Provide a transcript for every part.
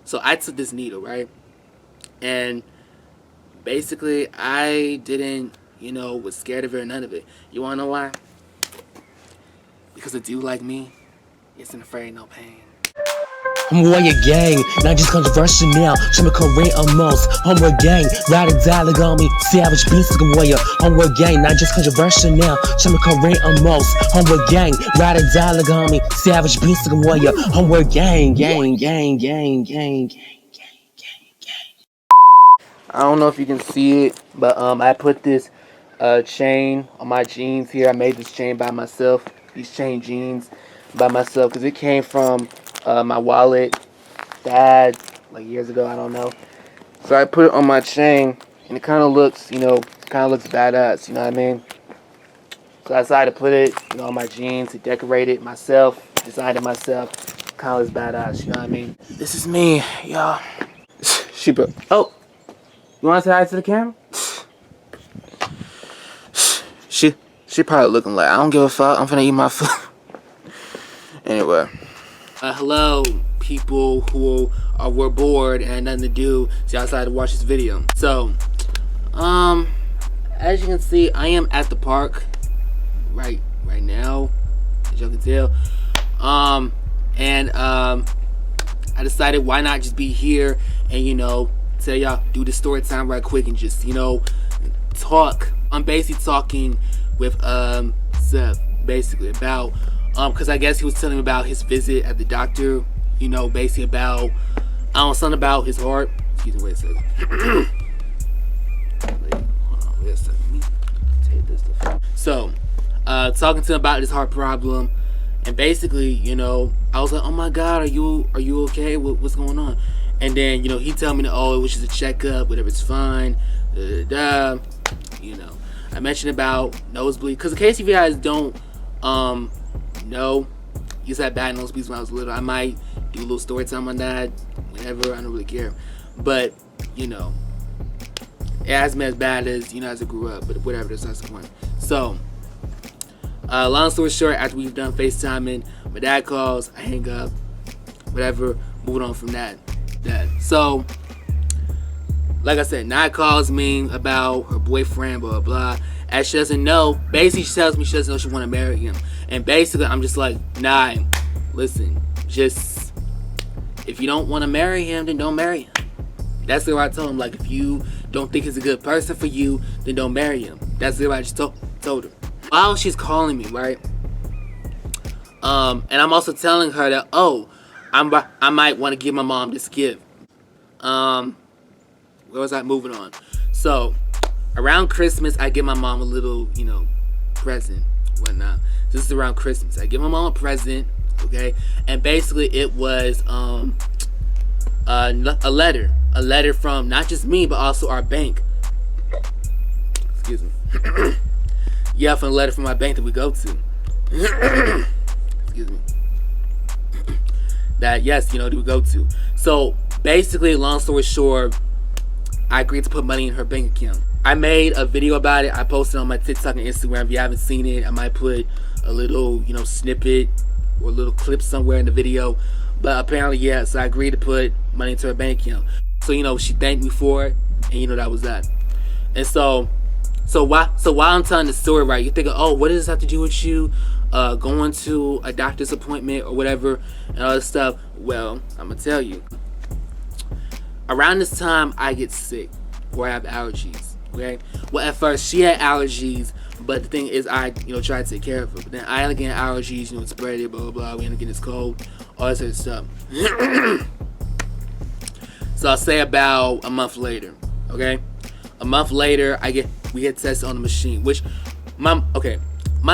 So I took this needle, right? And basically, I didn't, was scared of it or none of it. You wanna know why? Because a dude like me isn't afraid of no pain. I'm a warrior gang, not just controversial now. Trim a career almost. Homeward gang, ride or die, look on me. Savage beast like a warrior. Homeward gang, not just controversial now. Trim a career almost. Homeward gang, ride or die, look on me. Savage beast like a warrior. Homeward gang, gang, gang, gang, gang, gang. I don't know if you can see it, but I put this chain on my jeans here. I made this chain by myself. These chain jeans by myself because it came from my wallet dad like years ago. I don't know. So I put it on my chain, and it kind of looks, badass. You know what I mean? So I decided to put it, on my jeans to decorate it myself. Designed it myself. Kind of looks badass. You know what I mean? This is me, y'all. Oh. You want to say hi to the camera? She probably looking like, I don't give a fuck. I'm finna eat my food. Anyway. Hello, people who were bored and had nothing to do, so y'all decided to watch this video. So, as you can see, I am at the park right now, as y'all can tell. I decided why not just be here and, tell y'all, do the story time right quick and just, talk. I'm basically talking with Seth, basically about because I guess he was telling me about his visit at the doctor, basically about something about his heart. Excuse me, wait a second. Wait a second. Let me take this stuff. So, talking to him about his heart problem, and basically, I was like, oh my god, are you okay? What's going on? And then, he tell me, it was just a checkup, whatever, it's fine, I mentioned about nosebleed, because in case if you guys don't, know, I used to have bad nosebleeds when I was little. I might do a little story time on that, whenever, I don't really care, but, it hasn't been as bad as, as I grew up, but whatever, that's the point. So, long story short, after we've done FaceTiming, my dad calls, I hang up, whatever, moving on from that. So, like I said, Nat calls me about her boyfriend, blah, blah, blah. As she doesn't know, basically she tells me she doesn't know she want to marry him. And basically, I'm just like, nah, listen, just, if you don't want to marry him, then don't marry him. That's the way I told him, like, if you don't think he's a good person for you, then don't marry him. That's the way I just told her. While she's calling me, right, and I'm also telling her that, I might want to give my mom this gift. Where was I? Moving on. So, around Christmas, I give my mom a little, present, whatnot. This is around Christmas. I give my mom a present, okay? And basically, it was a letter. A letter from not just me, but also our bank. Excuse me. Yeah, from a letter from my bank that we go to. Excuse me. That, yes, that we go to. So, basically, long story short, I agreed to put money in her bank account. I made a video about it. I posted on my TikTok and Instagram. If you haven't seen it, I might put a little, snippet or a little clip somewhere in the video. But apparently, yeah, so I agreed to put money into her bank account. So, she thanked me for it, and, that was that. And so while I'm telling the story, right, you're thinking, what does this have to do with you going to a doctor's appointment or whatever and all this stuff? Well, I'm going to tell you. Around this time, I get sick or I have allergies, okay? Well, at first, she had allergies, but the thing is, I, try to take care of her. But then I ended up getting allergies, it spread it, blah, blah, blah. We ended up getting this cold, all this other stuff. So I'll say about a month later, okay? A month later, we get tested on the machine, which, my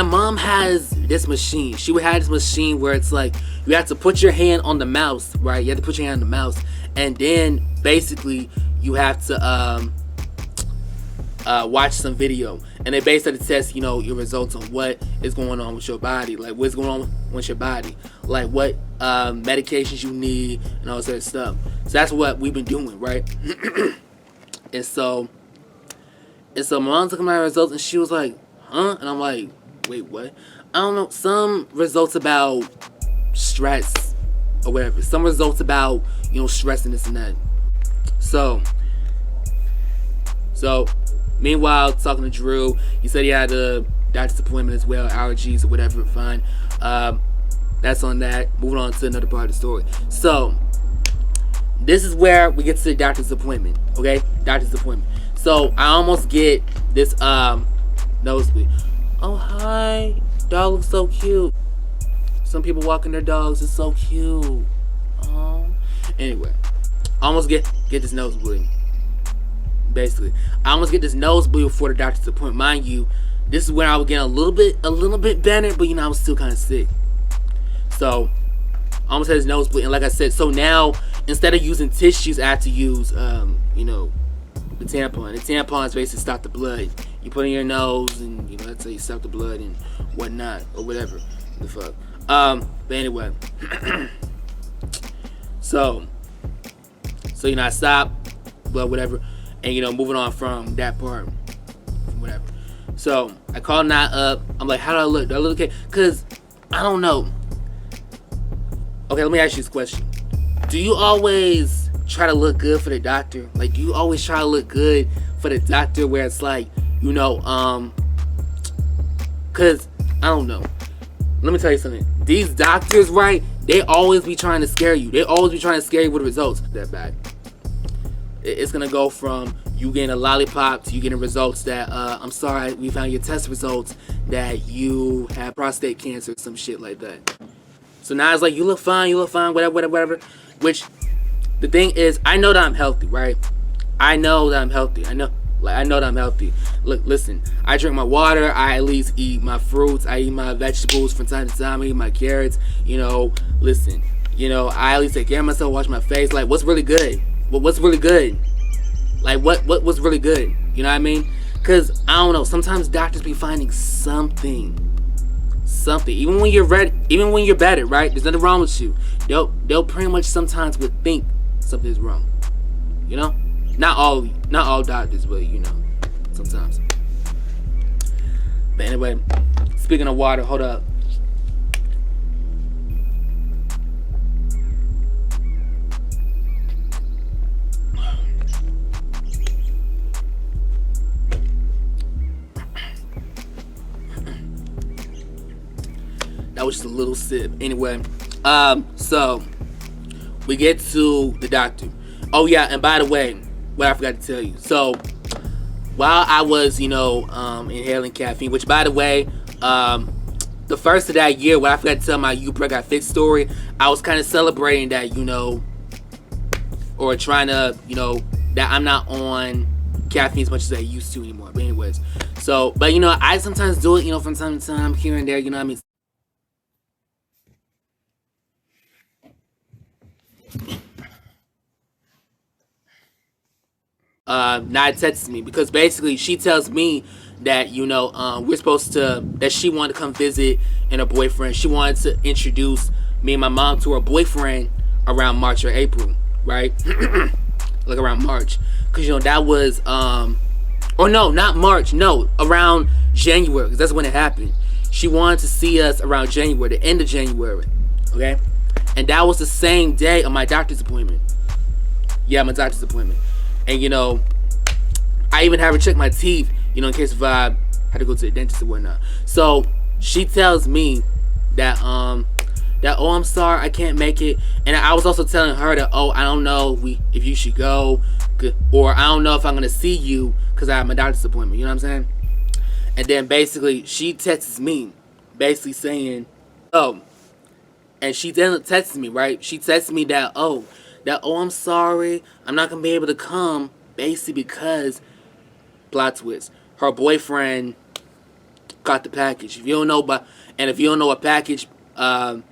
mom has this machine. She would have this machine where it's like, you have to put your hand on the mouse, right? You have to put your hand on the mouse, and then basically you have to watch some video, and they basically test, your results on what is going on with your body, like what's going on with your body, like what medications you need and all this other stuff. So that's what we've been doing, right? and so my mom took my results, and she was like, huh? And I'm like, wait, what? I don't know, some results about stress or whatever. Some results about, you know, stress and this and that. So meanwhile, talking to Drew, he said he had a doctor's appointment as well, allergies or whatever. Fine. That's on that. Moving on to another part of the story. So this is where we get to the doctor's appointment. Okay, doctor's appointment. So I almost get this nosebleed. Oh hi, dog looks so cute. Some people walking their dogs, it's so cute. Oh, anyway, I almost get this nosebleed. Basically, I almost get this nosebleed before the doctor's appointment. Mind you, this is where I was getting a little bit better, but you know I was still kind of sick. So I almost had this nosebleed, and like I said, so now instead of using tissues, I have to use you know, the tampon. The tampon is basically stop the blood. You put it in your nose, and you know that's how you stop the blood and whatnot or whatever the fuck. But anyway, so you know I stopped, but whatever, and you know moving on from that part, whatever. So I called Nat up. I'm like, how do I look? Do I look okay? Cause I don't know. Okay, let me ask you this question. Do you always try to look good for the doctor? Like, do you always try to look good for the doctor where it's like, you know, cause I don't know. Let me tell you something. These doctors, right? They always be trying to scare you. They always be trying to scare you with the results. That bad. It's gonna go from you getting a lollipop to you getting results that, I'm sorry, we found your test results that you have prostate cancer, some shit like that. So now it's like, you look fine, whatever. Which, the thing is, I know that I'm healthy, right? I know that I'm healthy. I know that I'm healthy. Look, listen, I drink my water. I at least eat my fruits. I eat my vegetables from time to time. I eat my carrots. You know, listen, you know, I at least take care of myself, wash my face. Like, what's really good? What's really good? Like, what's really good? You know what I mean? Because, I don't know, sometimes doctors be finding something. Even when you're ready, even when you're better, right? There's nothing wrong with you. They'll pretty much sometimes would think something's wrong. You know? Not all doctors, but you know, sometimes. But anyway, speaking of water, hold up. That was just a little sip. Anyway, so we get to the doctor. Oh yeah, and by the way, what I forgot to tell you. So while I was, you know, inhaling caffeine, which by the way, the first of that year, when I forgot to tell my You Break Got Fixed story, I was kind of celebrating that, you know, or trying to, you know, that I'm not on caffeine as much as I used to anymore. But anyways, so, but you know, I sometimes do it, you know, from time to time, here and there, you know what I mean? Naya texts me because basically she tells me that, you know, we're supposed to, that she wanted to come visit and her boyfriend. She wanted to introduce me and my mom to her boyfriend around March or April, right? Like around March, because you know that was or no, not March, no, around January, because that's when it happened. She wanted to see us around January, the end of January, okay? And that was the same day of my doctor's appointment. Yeah, my doctor's appointment. And you know, I even have her check my teeth, you know, in case if I had to go to the dentist or whatnot. So she tells me that that, oh, I'm sorry, I can't make it. And I was also telling her that, oh, I don't know if you should go, or I don't know if I'm gonna see you because I have my doctor's appointment. You know what I'm saying? And then basically she texts me, basically saying, oh, and she then texts me, right? She texts me that, oh, I'm sorry, I'm not gonna be able to come, basically because, plot twist, her boyfriend got the package. If you don't know, and if you don't know what package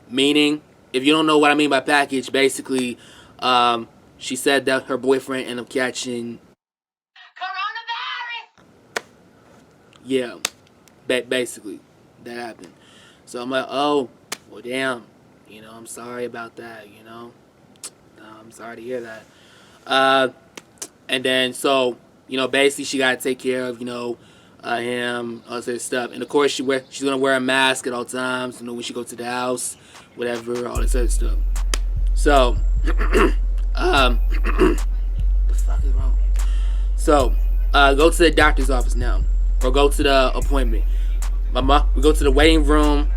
meaning, if you don't know what I mean by package, basically, she said that her boyfriend ended up catching coronavirus. Yeah, basically, that happened. So I'm like, oh, well, damn, you know, I'm sorry about that, you know. I'm sorry to hear that. And then, so, you know, basically she got to take care of, you know, him, all this stuff. And of course, she's going to wear a mask at all times, you know, when she goes to the house, whatever, all this other stuff. So, the fuck is wrong? So, go to the doctor's office now, or go to the appointment. My mom, we go to the waiting room.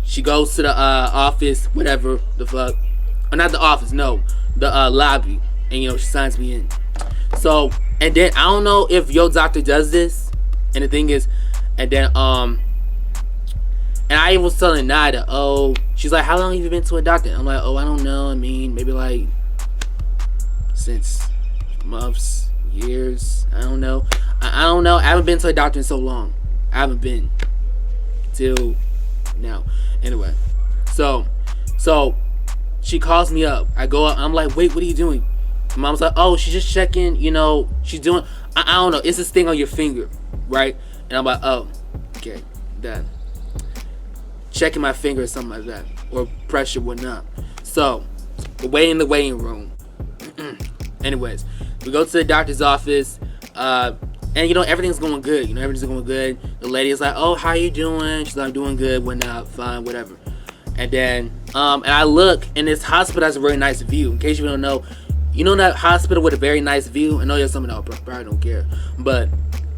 She goes to the office, whatever the fuck, or not the office, no, the lobby, and she signs me in. So, and then I don't know if your doctor does this, and the thing is, and then and I was telling Nada, oh, she's like, how long have you been to a doctor? I'm like, oh, I don't know. I mean, maybe like since months, years. I don't know. I don't know. I haven't been to a doctor in so long. I haven't been till now. Anyway, so she calls me up. I go up. I'm like, wait, what are you doing? My mom's like, oh, she's just checking. She's doing. I don't know. It's this thing on your finger, right? And I'm like, oh, okay, that. Checking my finger or something like that, or pressure, whatnot. So we're waiting in the waiting room. Anyways, we go to the doctor's office, and everything's going good. Everything's going good. The lady is like, "Oh, how you doing?" She's like, "I'm doing good, whatnot, fine, whatever." And then, and I look, and this hospital has a really nice view. In case you don't know, that hospital with a very nice view. I know there's some of that probably don't care, but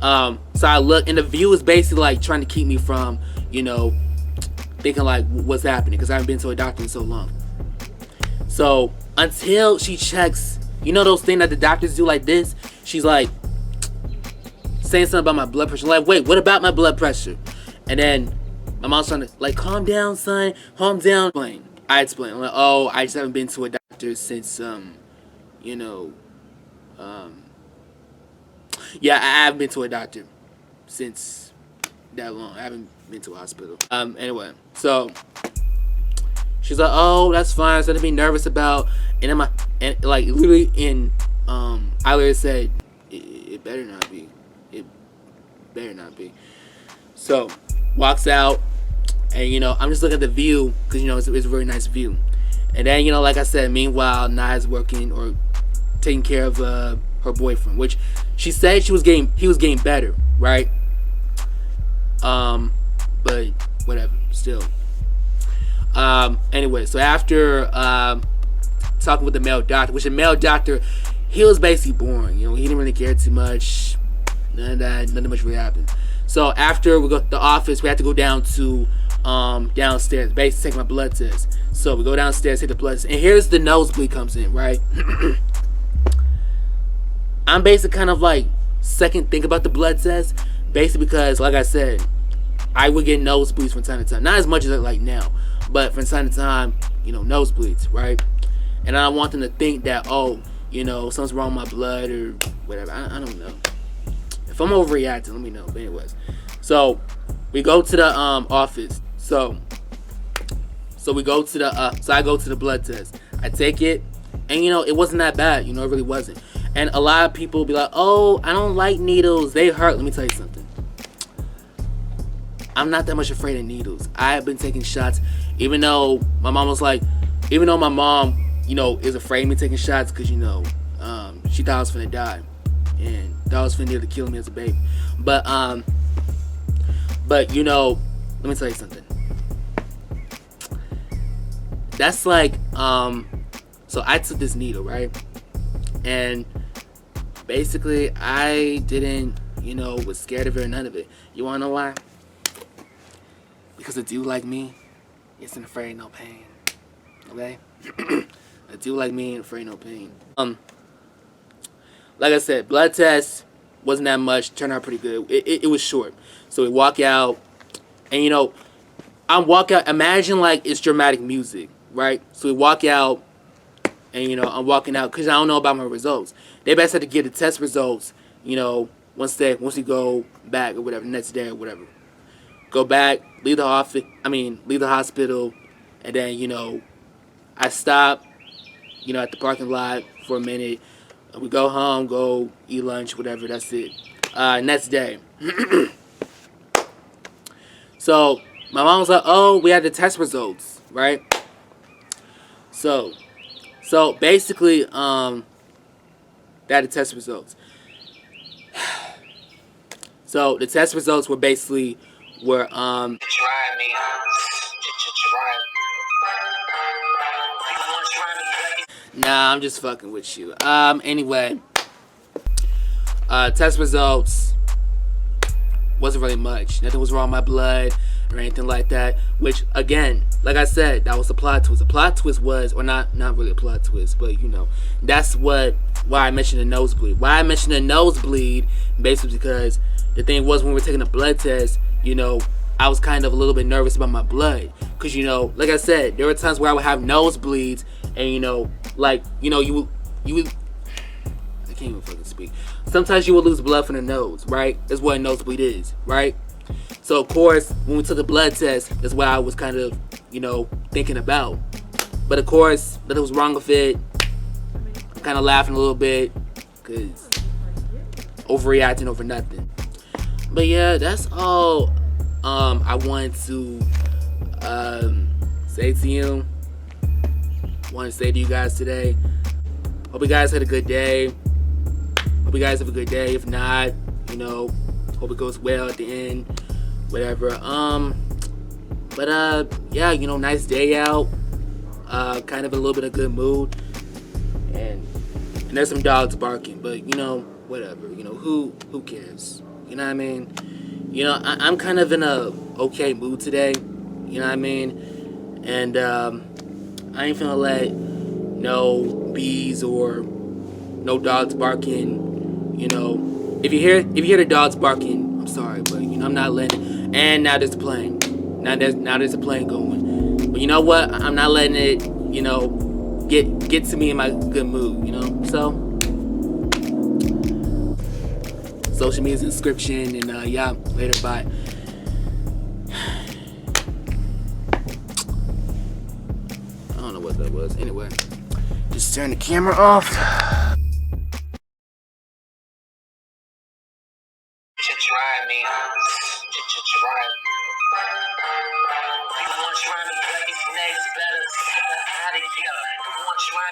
so I look, and the view is basically like trying to keep me from, thinking like what's happening, because I haven't been to a doctor in so long. So until she checks, those things that the doctors do like this, she's like saying something about my blood pressure. I'm like, wait, what about my blood pressure? And then my mom's trying to like, calm down, son, calm down. I explain. I'm like, oh, I just haven't been to a doctor since yeah, I haven't been to a doctor since that long. I haven't been to a hospital. Anyway, so she's like, oh, that's fine. Something to be nervous about. And like literally I literally said, it better not be. It better not be. So walks out, and I'm just looking at the view, because it's a really nice view. And then like I said, meanwhile Naya's working or taking care of her boyfriend, which she said he was getting better, right? But whatever, still. Anyway, so after talking with the male doctor, which the male doctor, he was basically boring. He didn't really care too much. Nothing much really happened. So after we go to the office, we had to go down to downstairs, basically take my blood test. So we go downstairs, take the blood test, and here's the nosebleed comes in, right? I'm basically kind of like second think about the blood test, basically because, like I said, I would get nosebleeds from time to time. Not as much as like now, but from time to time, nosebleeds, right? And I don't want them to think that, oh, something's wrong with my blood or whatever. I don't know. If I'm overreacting, let me know. But anyways, so we go to the office. So we go to the so I go to the blood test. I take it, and it wasn't that bad. It really wasn't. And a lot of people be like, oh, I don't like needles. They hurt. Let me tell you something. I'm not that much afraid of needles. I have been taking shots, even though my mom was like, is afraid of me taking shots because, she thought I was finna die. And thought I was finna nearly kill me as a baby. But let me tell you something. That's like, so I took this needle, right? And basically, I didn't, was scared of it or none of it. You wanna know why? Because a dude like me isn't afraid of no pain. Okay? A dude like me ain't afraid of no pain. Like I said, blood test wasn't that much. Turned out pretty good. It was short. So we walk out, and I'm walking out. Imagine like it's dramatic music, right? So we walk out, and I'm walking out because I don't know about my results. They best have to get the test results, once we go back or whatever, next day or whatever. Go back, leave the hospital, and then I stop, at the parking lot for a minute. We go home, go eat lunch, whatever. That's it. Next day. So my mom was like, "Oh, we had the test results, right?" So basically, they had the test results. So the test results were basically try me. Try me. You want to Nah, I'm just fucking with you. Anyway, test results wasn't really much. Nothing was wrong with my blood or anything like that. Which, again, like I said, that was the plot twist. The plot twist was, or not really a plot twist, but you know, that's why I mentioned the nosebleed. Why I mentioned the nosebleed, basically because the thing was when we were taking a blood test, you know, I was kind of a little bit nervous about my blood. Because, you know, like I said, there were times where I would have nosebleeds and, you know, like, you know, you would, I can't even fucking speak. Sometimes you will lose blood from the nose, right? That's what a nosebleed is, right? So of course, when we took the blood test, that's what I was kind of, you know, thinking about. But of course, nothing was wrong with it. I'm kind of laughing a little bit, cause overreacting over nothing. But yeah, that's all. I wanted to say to you. Want to say to you guys today. Hope you guys had a good day. Hope you guys have a good day. If not, you know, hope it goes well at the end. Whatever. Yeah, you know, nice day out. Kind of a little bit of good mood. And there's some dogs barking, but you know, whatever. You know, who cares? You know what I mean? You know, I'm kind of in a okay mood today. You know what I mean? And I ain't finna let no bees or no dogs barking. You know, if you hear the dogs barking, I'm sorry, but you know I'm not letting. And now there's a plane. Now there's a plane going. But you know what? I'm not letting it. You know, get to me in my good mood. You know, so social media description and yeah, later, bye. I don't know what that was. Anyway, just turn the camera off. Try me. Try me. You want to try me, but it's better. How to get. You want to try